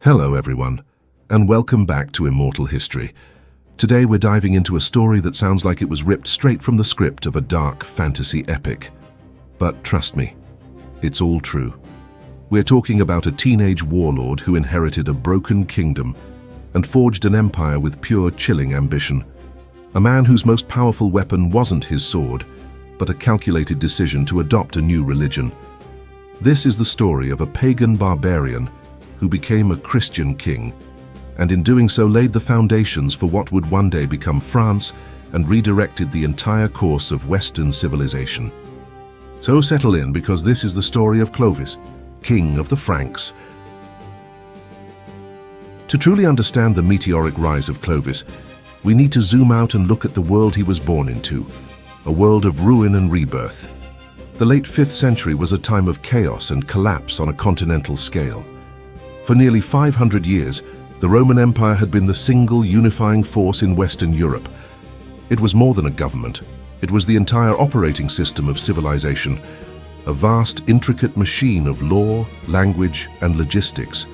Hello everyone, and welcome back to Immortal History. Today we're diving into a story that sounds like it was ripped straight from the script of a dark fantasy epic. But trust me, it's all true. We're talking about a teenage warlord who inherited a broken kingdom and forged an empire with pure, chilling ambition. A man whose most powerful weapon wasn't his sword, but a calculated decision to adopt a new religion. This is the story of a pagan barbarian who became a Christian king, and in doing so laid the foundations for what would one day become France and redirected the entire course of Western civilization. So settle in, because this is the story of Clovis, king of the Franks. To truly understand the meteoric rise of Clovis, we need to zoom out and look at the world he was born into, a world of ruin and rebirth. The late 5th century was a time of chaos and collapse on a continental scale. For nearly 500 years, the Roman Empire had been the single unifying force in Western Europe. It was more than a government. It was the entire operating system of civilization, a vast, intricate machine of law, language, and logistics.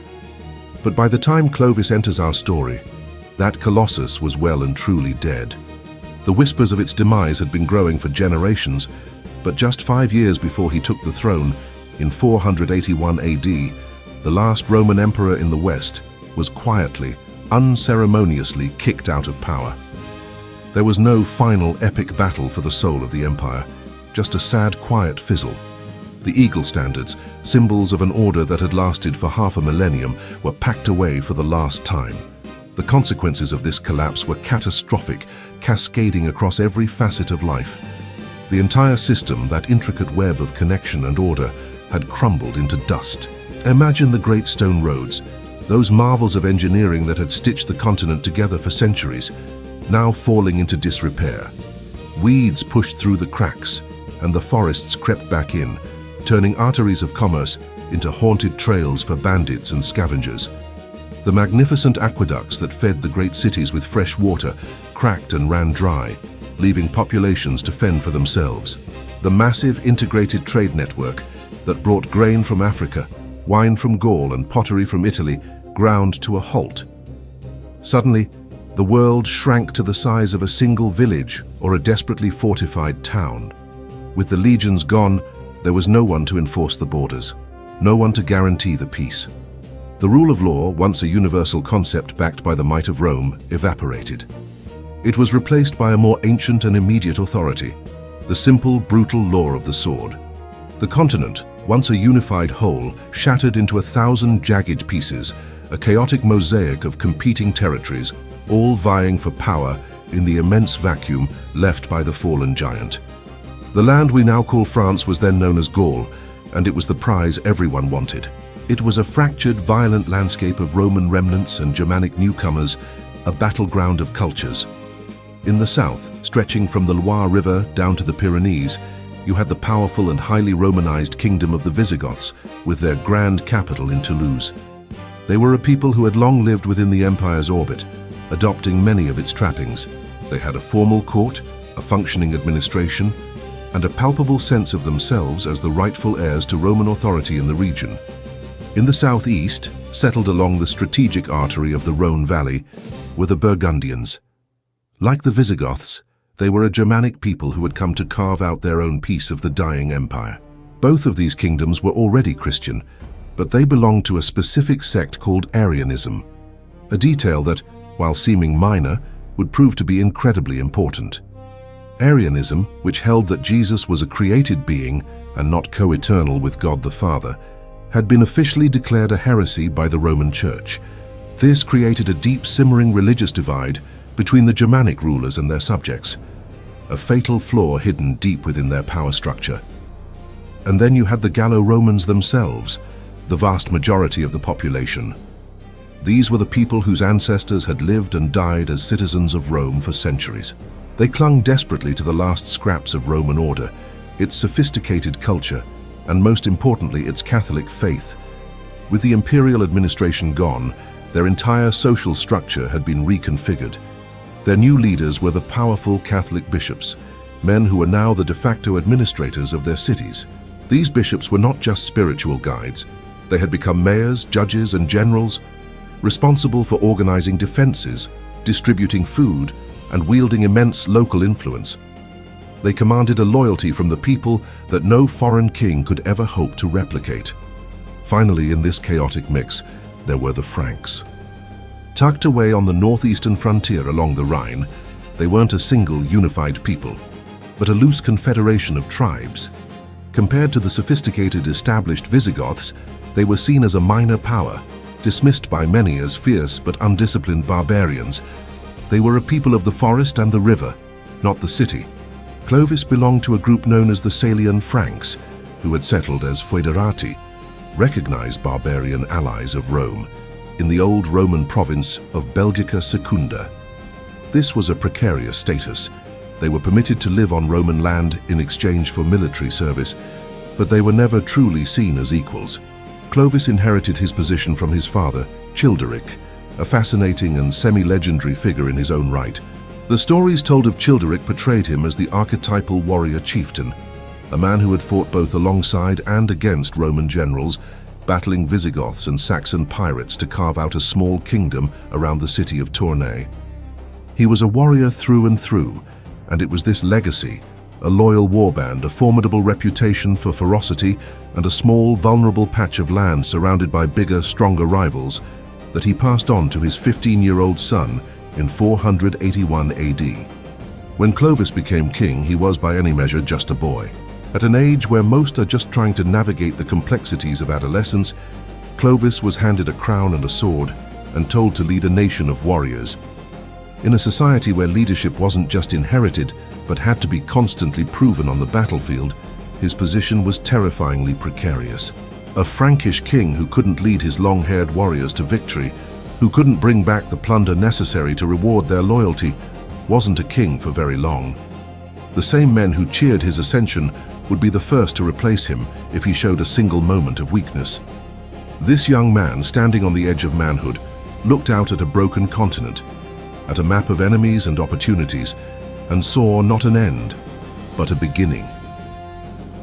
But by the time Clovis enters our story, that colossus was well and truly dead. The whispers of its demise had been growing for generations, but just 5 years before he took the throne, in 481 AD, the last Roman emperor in the West was quietly, unceremoniously kicked out of power. There was no final epic battle for the soul of the empire, just a sad, quiet fizzle. The eagle standards, symbols of an order that had lasted for half a millennium, were packed away for the last time. The consequences of this collapse were catastrophic, cascading across every facet of life. The entire system, that intricate web of connection and order, had crumbled into dust. Imagine the great stone roads, those marvels of engineering that had stitched the continent together for centuries, now falling into disrepair. Weeds pushed through the cracks, and the forests crept back in, turning arteries of commerce into haunted trails for bandits and scavengers. The magnificent aqueducts that fed the great cities with fresh water cracked and ran dry, leaving populations to fend for themselves. The massive integrated trade network that brought grain from Africa, wine from Gaul, and pottery from Italy ground to a halt. Suddenly, the world shrank to the size of a single village or a desperately fortified town. With the legions gone, there was no one to enforce the borders, no one to guarantee the peace. The rule of law, once a universal concept backed by the might of Rome, evaporated. It was replaced by a more ancient and immediate authority, the simple, brutal law of the sword. The continent, once a unified whole, shattered into 1,000 jagged pieces, a chaotic mosaic of competing territories, all vying for power in the immense vacuum left by the fallen giant. The land we now call France was then known as Gaul, and it was the prize everyone wanted. It was a fractured, violent landscape of Roman remnants and Germanic newcomers, a battleground of cultures. In the south, stretching from the Loire River down to the Pyrenees, you had the powerful and highly Romanized kingdom of the Visigoths, with their grand capital in Toulouse. They were a people who had long lived within the empire's orbit, adopting many of its trappings. They had a formal court, a functioning administration, and a palpable sense of themselves as the rightful heirs to Roman authority in the region. In the southeast, settled along the strategic artery of the Rhone Valley, were the Burgundians. Like the Visigoths, they were a Germanic people who had come to carve out their own piece of the dying empire. Both of these kingdoms were already Christian, but they belonged to a specific sect called Arianism, a detail that, while seeming minor, would prove to be incredibly important. Arianism, which held that Jesus was a created being and not co-eternal with God the Father, had been officially declared a heresy by the Roman Church. This created a deep, simmering religious divide between the Germanic rulers and their subjects, a fatal flaw hidden deep within their power structure. And then you had the Gallo-Romans themselves, the vast majority of the population. These were the people whose ancestors had lived and died as citizens of Rome for centuries. They clung desperately to the last scraps of Roman order, its sophisticated culture, and most importantly, its Catholic faith. With the imperial administration gone, their entire social structure had been reconfigured. Their new leaders were the powerful Catholic bishops, men who were now the de facto administrators of their cities. These bishops were not just spiritual guides. They had become mayors, judges, and generals, responsible for organizing defenses, distributing food, and wielding immense local influence. They commanded a loyalty from the people that no foreign king could ever hope to replicate. Finally, in this chaotic mix, there were the Franks. Tucked away on the northeastern frontier along the Rhine, they weren't a single unified people, but a loose confederation of tribes. Compared to the sophisticated established Visigoths, they were seen as a minor power, dismissed by many as fierce but undisciplined barbarians. They were a people of the forest and the river, not the city. Clovis belonged to a group known as the Salian Franks, who had settled as foederati, recognized barbarian allies of Rome, in the old Roman province of Belgica Secunda. This was a precarious status. They were permitted to live on Roman land in exchange for military service, but they were never truly seen as equals. Clovis inherited his position from his father, Childeric, a fascinating and semi-legendary figure in his own right. The stories told of Childeric portrayed him as the archetypal warrior chieftain, a man who had fought both alongside and against Roman generals, battling Visigoths and Saxon pirates to carve out a small kingdom around the city of Tournai. He was a warrior through and through, and it was this legacy, a loyal warband, a formidable reputation for ferocity, and a small, vulnerable patch of land surrounded by bigger, stronger rivals, that he passed on to his 15-year-old son in 481 AD. When Clovis became king, he was by any measure just a boy. At an age where most are just trying to navigate the complexities of adolescence, Clovis was handed a crown and a sword and told to lead a nation of warriors. In a society where leadership wasn't just inherited, but had to be constantly proven on the battlefield, his position was terrifyingly precarious. A Frankish king who couldn't lead his long-haired warriors to victory, who couldn't bring back the plunder necessary to reward their loyalty, wasn't a king for very long. The same men who cheered his ascension would be the first to replace him if he showed a single moment of weakness. This young man, standing on the edge of manhood, looked out at a broken continent, at a map of enemies and opportunities, and saw not an end, but a beginning.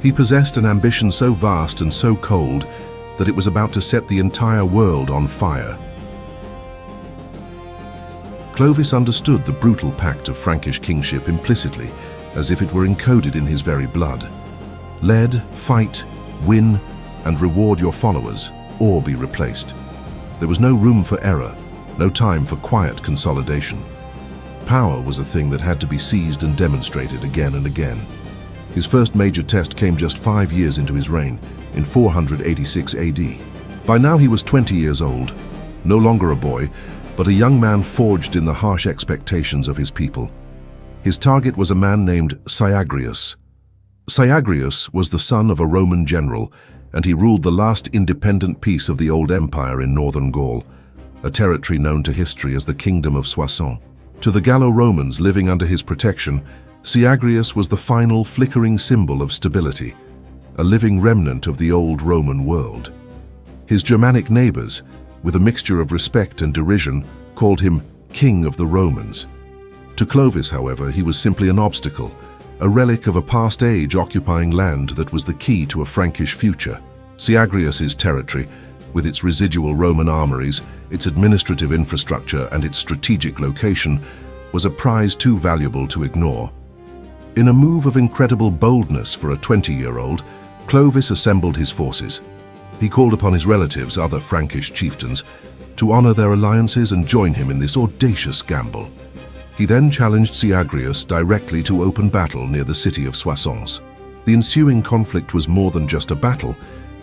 He possessed an ambition so vast and so cold that it was about to set the entire world on fire. Clovis understood the brutal pact of Frankish kingship implicitly, as if it were encoded in his very blood. Lead, fight, win, and reward your followers, or be replaced. There was no room for error, no time for quiet consolidation. Power was a thing that had to be seized and demonstrated again and again. His first major test came just 5 years into his reign, in 486 AD. By now he was 20 years old, no longer a boy, but a young man forged in the harsh expectations of his people. His target was a man named Syagrius. Syagrius was the son of a Roman general, and he ruled the last independent piece of the old empire in northern Gaul, a territory known to history as the Kingdom of Soissons. To the Gallo-Romans living under his protection, Syagrius was the final flickering symbol of stability, a living remnant of the old Roman world. His Germanic neighbors, with a mixture of respect and derision, called him King of the Romans. To Clovis, however, he was simply an obstacle, a relic of a past age occupying land that was the key to a Frankish future. Syagrius's territory, with its residual Roman armories, its administrative infrastructure, and its strategic location, was a prize too valuable to ignore. In a move of incredible boldness for a 20-year-old, Clovis assembled his forces. He called upon his relatives, other Frankish chieftains, to honor their alliances and join him in this audacious gamble. He then challenged Syagrius directly to open battle near the city of Soissons. The ensuing conflict was more than just a battle,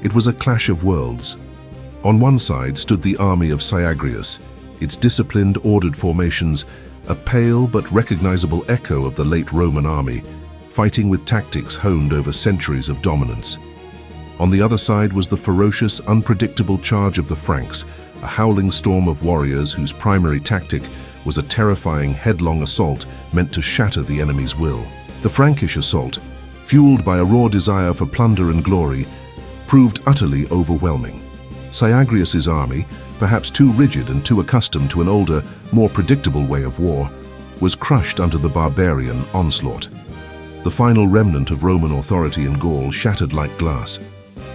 it was a clash of worlds. On one side stood the army of Syagrius, its disciplined, ordered formations, a pale but recognizable echo of the late Roman army, fighting with tactics honed over centuries of dominance. On the other side was the ferocious, unpredictable charge of the Franks, a howling storm of warriors whose primary tactic was a terrifying, headlong assault meant to shatter the enemy's will. The Frankish assault, fueled by a raw desire for plunder and glory, proved utterly overwhelming. Syagrius's army, perhaps too rigid and too accustomed to an older, more predictable way of war, was crushed under the barbarian onslaught. The final remnant of Roman authority in Gaul shattered like glass.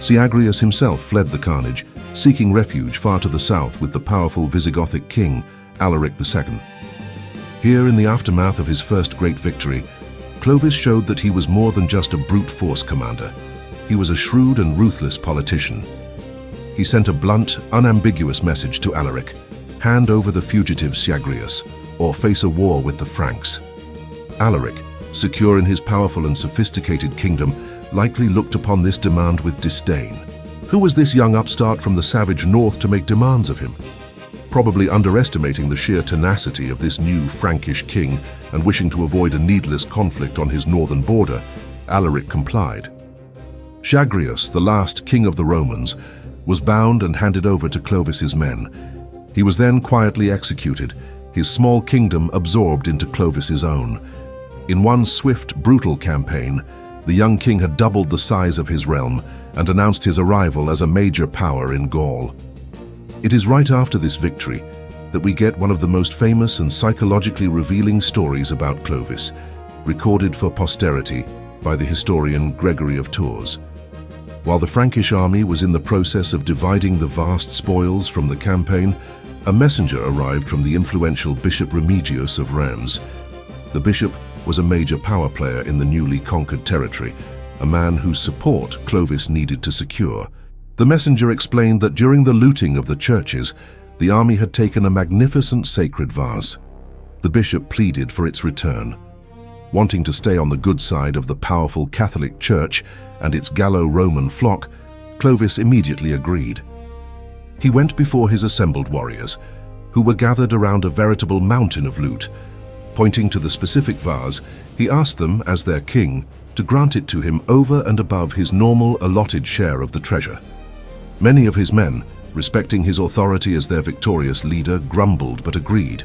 Syagrius himself fled the carnage, seeking refuge far to the south with the powerful Visigothic king, Alaric II. Here, in the aftermath of his first great victory, Clovis showed that he was more than just a brute force commander. He was a shrewd and ruthless politician. He sent a blunt, unambiguous message to Alaric: hand over the fugitive Syagrius, or face a war with the Franks. Alaric, secure in his powerful and sophisticated kingdom, likely looked upon this demand with disdain. Who was this young upstart from the savage north to make demands of him? Probably underestimating the sheer tenacity of this new Frankish king and wishing to avoid a needless conflict on his northern border, Alaric complied. Syagrius, the last king of the Romans, was bound and handed over to Clovis's men. He was then quietly executed, his small kingdom absorbed into Clovis's own. In one swift, brutal campaign, the young king had doubled the size of his realm and announced his arrival as a major power in Gaul. It is right after this victory that we get one of the most famous and psychologically revealing stories about Clovis, recorded for posterity by the historian Gregory of Tours. While the Frankish army was in the process of dividing the vast spoils from the campaign, a messenger arrived from the influential Bishop Remigius of Reims. The bishop was a major power player in the newly conquered territory, a man whose support Clovis needed to secure. The messenger explained that during the looting of the churches, the army had taken a magnificent sacred vase. The bishop pleaded for its return. Wanting to stay on the good side of the powerful Catholic Church and its Gallo-Roman flock, Clovis immediately agreed. He went before his assembled warriors, who were gathered around a veritable mountain of loot. Pointing to the specific vase, he asked them, as their king, to grant it to him over and above his normal allotted share of the treasure. Many of his men, respecting his authority as their victorious leader, grumbled but agreed.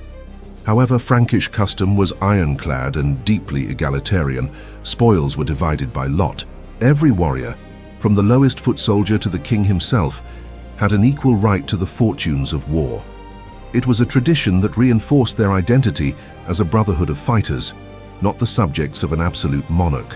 However, Frankish custom was ironclad and deeply egalitarian. Spoils were divided by lot. Every warrior, from the lowest foot soldier to the king himself, had an equal right to the fortunes of war. It was a tradition that reinforced their identity as a brotherhood of fighters, not the subjects of an absolute monarch.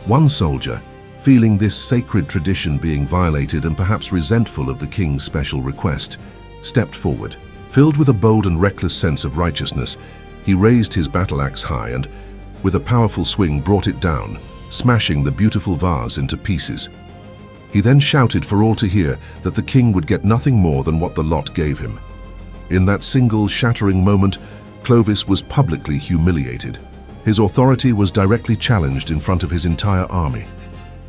One soldier, feeling this sacred tradition being violated and perhaps resentful of the king's special request, stepped forward. Filled with a bold and reckless sense of righteousness, he raised his battle axe high and, with a powerful swing, brought it down, smashing the beautiful vase into pieces. He then shouted for all to hear that the king would get nothing more than what the lot gave him. In that single shattering moment, Clovis was publicly humiliated. His authority was directly challenged in front of his entire army.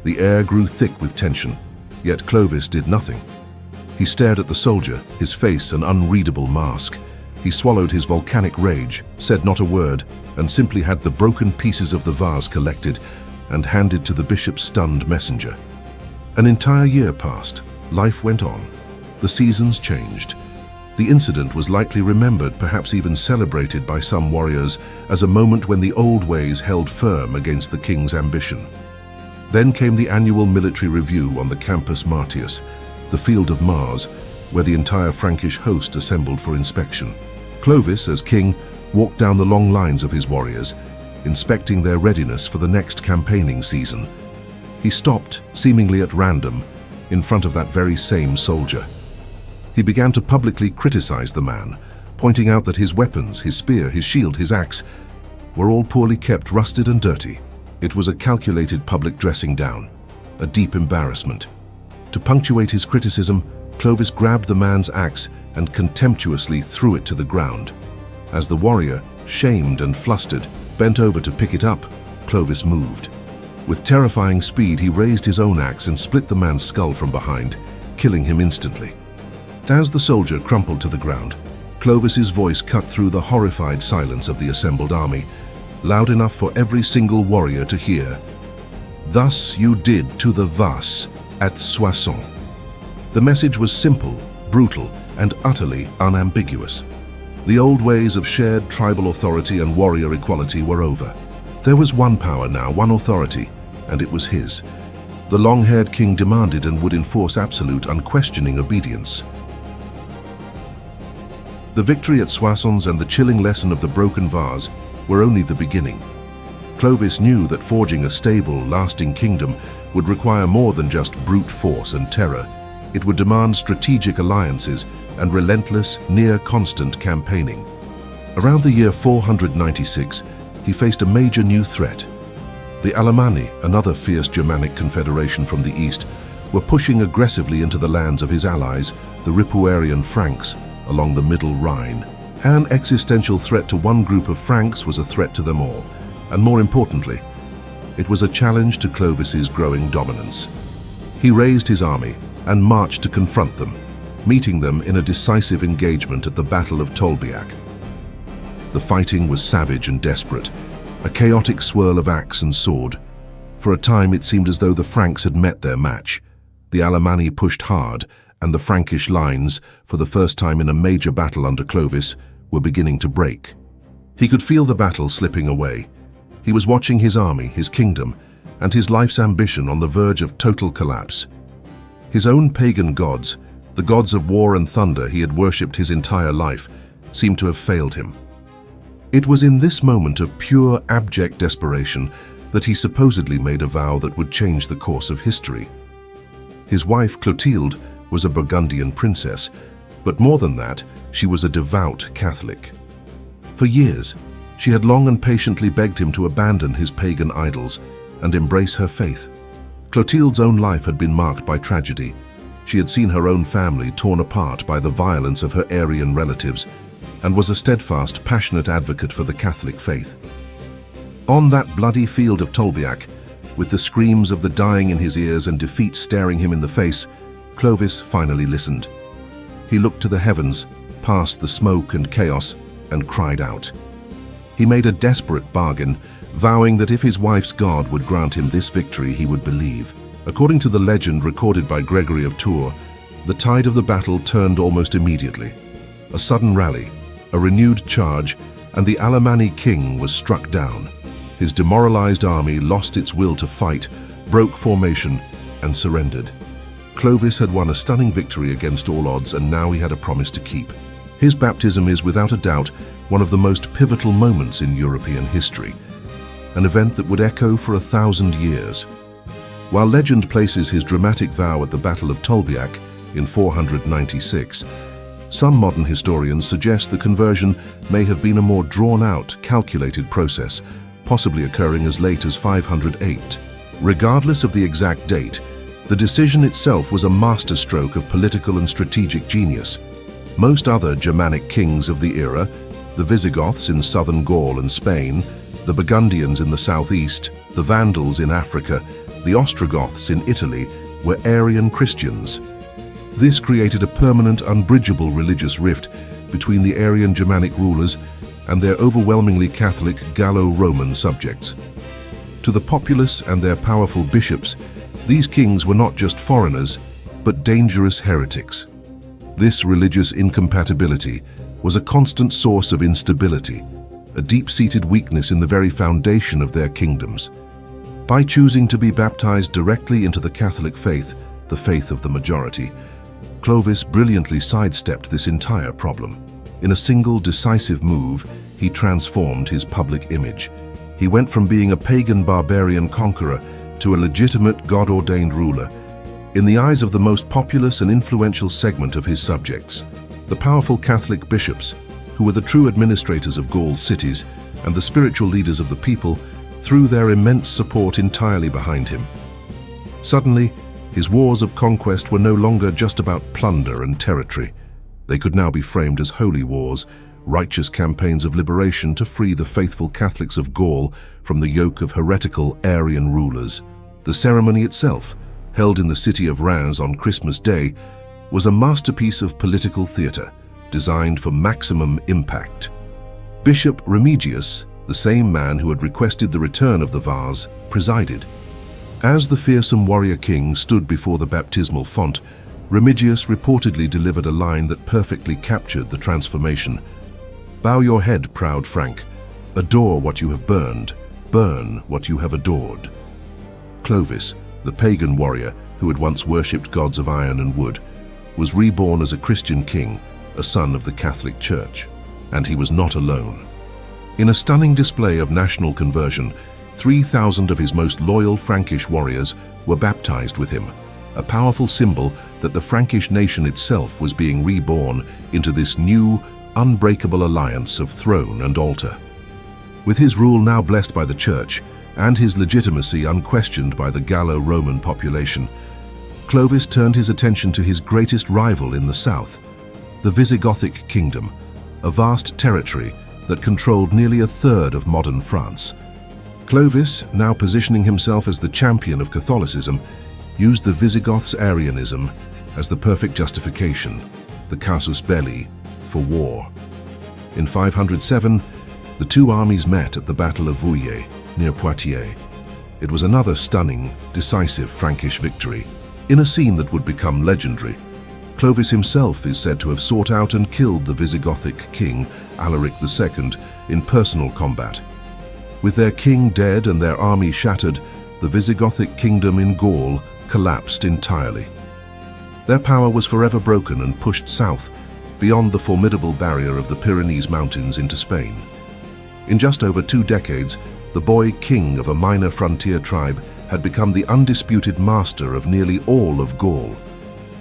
The air grew thick with tension, yet Clovis did nothing. He stared at the soldier, his face an unreadable mask. He swallowed his volcanic rage, said not a word, and simply had the broken pieces of the vase collected and handed to the bishop's stunned messenger. An entire year passed. Life went on. The seasons changed. The incident was likely remembered, perhaps even celebrated by some warriors, as a moment when the old ways held firm against the king's ambition. Then came the annual military review on the Campus Martius, the Field of Mars, where the entire Frankish host assembled for inspection. Clovis, as king, walked down the long lines of his warriors, inspecting their readiness for the next campaigning season. He stopped, seemingly at random, in front of that very same soldier. He began to publicly criticize the man, pointing out that his weapons, his spear, his shield, his axe, were all poorly kept, rusted and dirty. It was a calculated public dressing down, a deep embarrassment. To punctuate his criticism, Clovis grabbed the man's axe and contemptuously threw it to the ground. As the warrior, shamed and flustered, bent over to pick it up, Clovis moved. With terrifying speed, he raised his own axe and split the man's skull from behind, killing him instantly. As the soldier crumpled to the ground, Clovis's voice cut through the horrified silence of the assembled army, loud enough for every single warrior to hear. "Thus you did to the vase at Soissons." The message was simple, brutal, and utterly unambiguous. The old ways of shared tribal authority and warrior equality were over. There was one power now, one authority, and it was his. The long-haired king demanded and would enforce absolute, unquestioning obedience. The victory at Soissons and the chilling lesson of the broken vase were only the beginning. Clovis knew that forging a stable, lasting kingdom would require more than just brute force and terror. It would demand strategic alliances and relentless, near-constant campaigning. Around the year 496, he faced a major new threat. The Alemanni, another fierce Germanic confederation from the east, were pushing aggressively into the lands of his allies, the Ripuarian Franks, along the Middle Rhine. An existential threat to one group of Franks was a threat to them all, and more importantly, it was a challenge to Clovis's growing dominance. He raised his army and marched to confront them, meeting them in a decisive engagement at the Battle of Tolbiac. The fighting was savage and desperate, a chaotic swirl of axe and sword. For a time it seemed as though the Franks had met their match. The Alemanni pushed hard, and the Frankish lines, for the first time in a major battle under Clovis, were beginning to break. He could feel the battle slipping away. He was watching his army, his kingdom, and his life's ambition on the verge of total collapse. His own pagan gods, the gods of war and thunder he had worshipped his entire life, seemed to have failed him. It was in this moment of pure, abject desperation that he supposedly made a vow that would change the course of history. His wife, Clotilde, was a Burgundian princess, but more than that, she was a devout Catholic. For years, she had long and patiently begged him to abandon his pagan idols and embrace her faith. Clotilde's own life had been marked by tragedy. She had seen her own family torn apart by the violence of her Arian relatives and was a steadfast, passionate advocate for the Catholic faith. On that bloody field of Tolbiac, with the screams of the dying in his ears and defeat staring him in the face, Clovis finally listened. He looked to the heavens, past the smoke and chaos, and cried out. He made a desperate bargain, vowing that if his wife's God would grant him this victory, he would believe. According to the legend recorded by Gregory of Tours, the tide of the battle turned almost immediately. A sudden rally, a renewed charge, and the Alemanni king was struck down. His demoralized army lost its will to fight, broke formation, and surrendered. Clovis had won a stunning victory against all odds, and now he had a promise to keep. His baptism is without a doubt one of the most pivotal moments in European history, an event that would echo for 1,000 years. While legend places his dramatic vow at the Battle of Tolbiac in 496, some modern historians suggest the conversion may have been a more drawn-out, calculated process, possibly occurring as late as 508. Regardless of the exact date, the decision itself was a masterstroke of political and strategic genius. Most other Germanic kings of the era, the Visigoths in southern Gaul and Spain, the Burgundians in the southeast, the Vandals in Africa, the Ostrogoths in Italy, were Arian Christians. This created a permanent, unbridgeable religious rift between the Arian Germanic rulers and their overwhelmingly Catholic Gallo-Roman subjects. To the populace and their powerful bishops, these kings were not just foreigners, but dangerous heretics. This religious incompatibility was a constant source of instability, a deep-seated weakness in the very foundation of their kingdoms. By choosing to be baptized directly into the Catholic faith, the faith of the majority, Clovis brilliantly sidestepped this entire problem. In a single decisive move, he transformed his public image. He went from being a pagan barbarian conqueror to a legitimate God-ordained ruler. In the eyes of the most populous and influential segment of his subjects, the powerful Catholic bishops, who were the true administrators of Gaul's cities and the spiritual leaders of the people, threw their immense support entirely behind him. Suddenly, his wars of conquest were no longer just about plunder and territory. They could now be framed as holy wars, righteous campaigns of liberation to free the faithful Catholics of Gaul from the yoke of heretical Arian rulers. The ceremony itself, held in the city of Reims on Christmas Day, was a masterpiece of political theatre, designed for maximum impact. Bishop Remigius, the same man who had requested the return of the vase, presided. As the fearsome warrior king stood before the baptismal font, Remigius reportedly delivered a line that perfectly captured the transformation. "Bow your head, proud Frank. Adore what you have burned. Burn what you have adored." Clovis, the pagan warrior who had once worshipped gods of iron and wood, was reborn as a Christian king, a son of the Catholic Church. And he was not alone. In a stunning display of national conversion, 3,000 of his most loyal Frankish warriors were baptized with him, a powerful symbol that the Frankish nation itself was being reborn into this new, unbreakable alliance of throne and altar. With his rule now blessed by the Church, and his legitimacy unquestioned by the Gallo-Roman population, Clovis turned his attention to his greatest rival in the south, the Visigothic kingdom, a vast territory that controlled nearly a third of modern France. Clovis, now positioning himself as the champion of Catholicism, used the Visigoths' Arianism as the perfect justification, the casus belli, for war. In 507, the two armies met at the Battle of Vouillé, near Poitiers. It was another stunning, decisive Frankish victory, in a scene that would become legendary. Clovis himself is said to have sought out and killed the Visigothic king, Alaric II, in personal combat. With their king dead and their army shattered, the Visigothic kingdom in Gaul collapsed entirely. Their power was forever broken and pushed south, beyond the formidable barrier of the Pyrenees Mountains into Spain. In just over 2 decades, the boy king of a minor frontier tribe had become the undisputed master of nearly all of Gaul.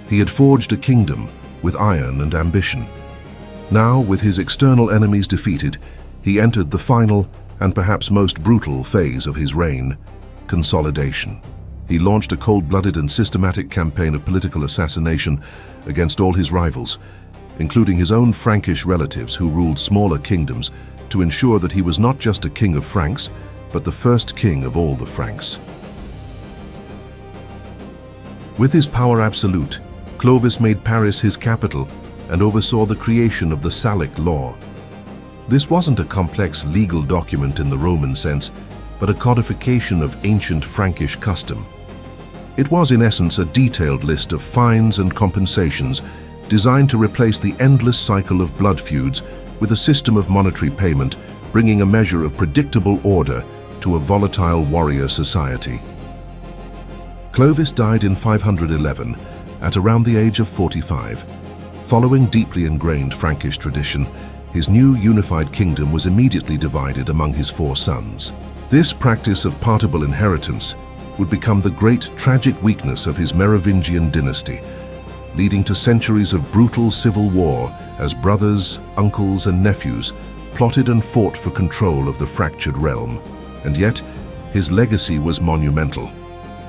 He had forged a kingdom with iron and ambition. Now, with his external enemies defeated, he entered the final and perhaps most brutal phase of his reign, consolidation. He launched a cold-blooded and systematic campaign of political assassination against all his rivals, including his own Frankish relatives who ruled smaller kingdoms, to ensure that he was not just a king of Franks, but the first king of all the Franks. With his power absolute, Clovis made Paris his capital and oversaw the creation of the Salic law. This wasn't a complex legal document in the Roman sense, but a codification of ancient Frankish custom. It was in essence a detailed list of fines and compensations designed to replace the endless cycle of blood feuds with a system of monetary payment, bringing a measure of predictable order to a volatile warrior society. Clovis died in 511 at around the age of 45. Following deeply ingrained Frankish tradition, his new unified kingdom was immediately divided among his 4 sons. This practice of partible inheritance would become the great tragic weakness of his Merovingian dynasty, leading to centuries of brutal civil war as brothers, uncles, and nephews plotted and fought for control of the fractured realm. And yet, his legacy was monumental.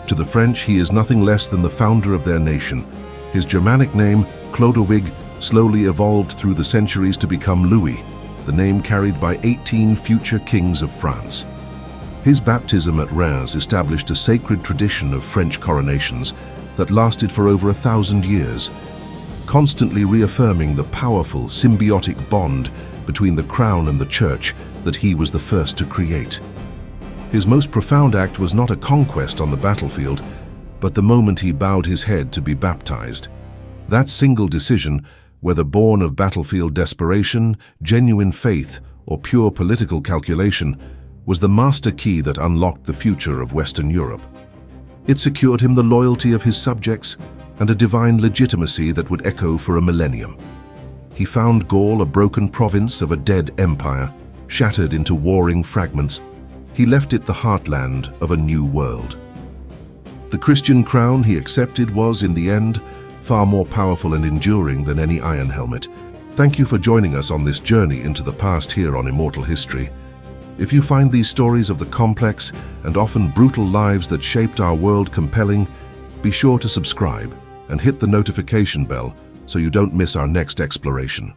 To the French, he is nothing less than the founder of their nation. His Germanic name, Chlodowig, slowly evolved through the centuries to become Louis, the name carried by 18 future kings of France. His baptism at Reims established a sacred tradition of French coronations that lasted for over 1,000 years, constantly reaffirming the powerful symbiotic bond between the crown and the church that he was the first to create. His most profound act was not a conquest on the battlefield, but the moment he bowed his head to be baptized. That single decision, whether born of battlefield desperation, genuine faith, or pure political calculation, was the master key that unlocked the future of Western Europe. It secured him the loyalty of his subjects and a divine legitimacy that would echo for a millennium. He found Gaul a broken province of a dead empire, shattered into warring fragments. He left it the heartland of a new world. The Christian crown he accepted was, in the end, far more powerful and enduring than any iron helmet. Thank you for joining us on this journey into the past here on Immortal History. If you find these stories of the complex and often brutal lives that shaped our world compelling, be sure to subscribe and hit the notification bell so you don't miss our next exploration.